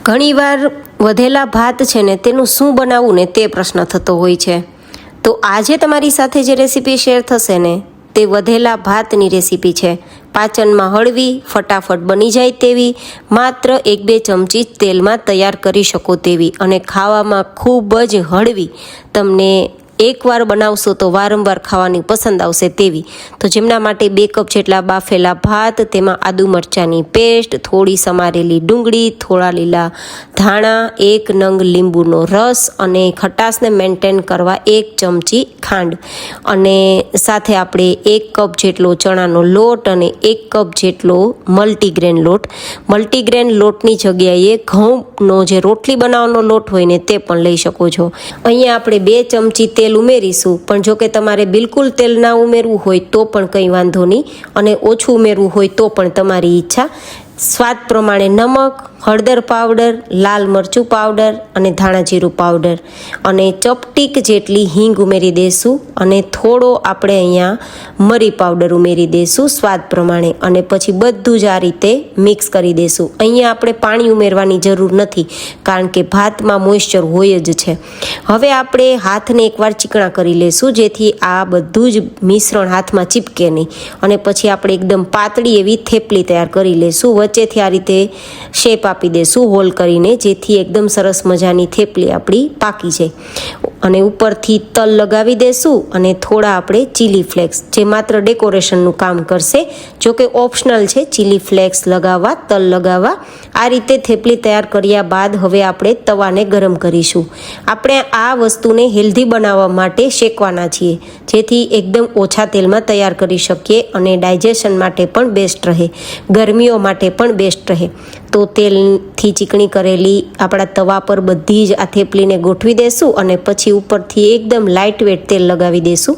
ઘણીવાર વધેલા ભાત છે ને તેનું શું બનાવવું ને તે પ્રશ્ન થતો હોય છે। તો આજે તમારી સાથે જે રેસીપી શેર થશે ને તે વધેલા ભાતની રેસીપી છે। પાચનમાં હળવી, ફટાફટ બની જાય તેવી, માત્ર 1-2 ચમચી તેલમાં તૈયાર કરી શકો તેવી અને ખાવામાં ખૂબ જ હળવી, તમને એકવાર બનાવશો તો વારંવાર ખાવાની પસંદ આવશે તેવી। તો જેમના માટે 2 કપ જેટલા બાફેલા ભાત, તેમાં આદુ મરચાંની પેસ્ટ, થોડી સમારેલી ડુંગળી, થોડા લીલા ધાણા, 1 નંગ લીંબુનો રસ અને ખટાશને મેન્ટેન કરવા 1 ચમચી ખાંડ અને સાથે આપણે 1 કપ જેટલો ચણાનો લોટ અને 1 કપ જેટલો મલ્ટીગ્રેન લોટ। મલ્ટીગ્રેન લોટની જગ્યાએ ઘઉંનો જે રોટલી બનાવવાનો લોટ હોય ને તે પણ લઈ શકો છો। અહીંયા આપણે 2 ચમચી તેલ ઉમેરીશું, પણ જો કે તમારે બિલકુલ તેલ ના ઉમેરવું હોય તો પણ કંઈ વાંધો નહીં અને ઓછું ઉમેરવું હોય તો પણ તમારી ઈચ્છા। સ્વાદ પ્રમાણે નમક, હળદર પાવડર, લાલ મરચું પાવડર અને ધાણા જીરું પાવડર અને ચપટીક જેટલી હિંગ ઉમેરી દઈશું અને થોડો આપણે અહીંયા મરી પાવડર ઉમેરી દઈશું સ્વાદ પ્રમાણે અને પછી બધું જ આ રીતે મિક્સ કરી દઈશું। અહીંયા આપણે પાણી ઉમેરવાની જરૂર નથી કારણ કે ભાતમાં મોઇસ્ચર હોય જ છે। હવે આપણે હાથને એકવાર ચીકણા કરી લઈશું જેથી આ બધું જ મિશ્રણ હાથમાં ચીપકે નહીં અને પછી આપણે એકદમ પાતળી એવી થેપલી તૈયાર કરી લઈશું। વચ્ચેથી આ રીતે શેપ આપી દેશું હોલ કરીને, જેથી એકદમ સરસ મજાની થેપલી આપણી પાકી જાય અને ઉપરથી તલ લગાવી દેશું અને થોડા આપણે ચીલી ફ્લેક્સ, જે માત્ર ડેકોરેશનનું કામ કરશે, જો કે ઓપ્શનલ છે ચીલી ફ્લેક્સ લગાવવા, તલ લગાવવા। આ રીતે થેપલી તૈયાર કર્યા બાદ હવે આપણે તવાને ગરમ કરીશું। આપણે આ વસ્તુને હેલ્ધી બનાવવા માટે શેકવાના છીએ, જેથી એકદમ ઓછા તેલમાં તૈયાર કરી શકીએ અને ડાયજેશન માટે પણ બેસ્ટ રહે, ગરમીઓ માટે પણ બેસ્ટ રહે। તો તેલથી ચીકણી કરેલી આપણા તવા પર બધી જ આ થેપલીને ગોઠવી દેશું અને પછી ઉપરથી એકદમ લાઇટ વેટ તેલ લગાવી દેશું।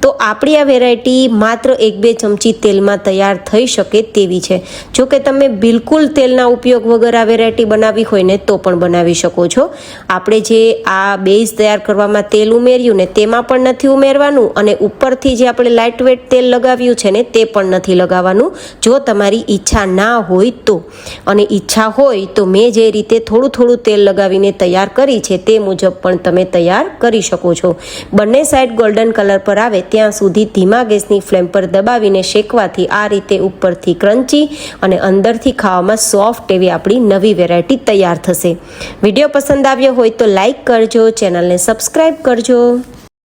તો આપણી આ વેરાયટી માત્ર 1-2 ચમચી તેલમાં તૈયાર થઈ શકે તેવી છે। જો કે તમે બિલકુલ તેલના ઉપયોગ વગર આ વેરાયટી બનાવી હોય ને તો પણ બનાવી શકો છો। આપણે જે આ બેઝ તૈયાર કરવામાં તેલ ઉમેર્યું ને તેમાં પણ નથી ઉમેરવાનું અને ઉપરથી જે આપણે લાઇટ વેટ તેલ લગાવ્યું છે ને તે પણ નથી લગાવવાનું, જો તમારી ઈચ્છા ના હોય તો। અને ઈચ્છા હોય તો મેં જે રીતે થોડું તેલ લગાવીને તૈયાર કરી છે તે મુજબ પણ તમે તૈયાર કરી શકો છો। બંને સાઈડ ગોલ્ડન કલર પર આવે ત્યાં સુધી ધીમા ગેસની ફ્લેમ પર દબાવીને શેકવાથી આ રીતે ઉપરથી ક્રન્ચી અને અંદરથી ખાવામાં સોફ્ટ એવી આપણી નવી વેરાયટી તૈયાર થશે। વિડીયો પસંદ આવ્યો હોય તો લાઈક કરજો, ચેનલને સબસ્ક્રાઈબ કરજો।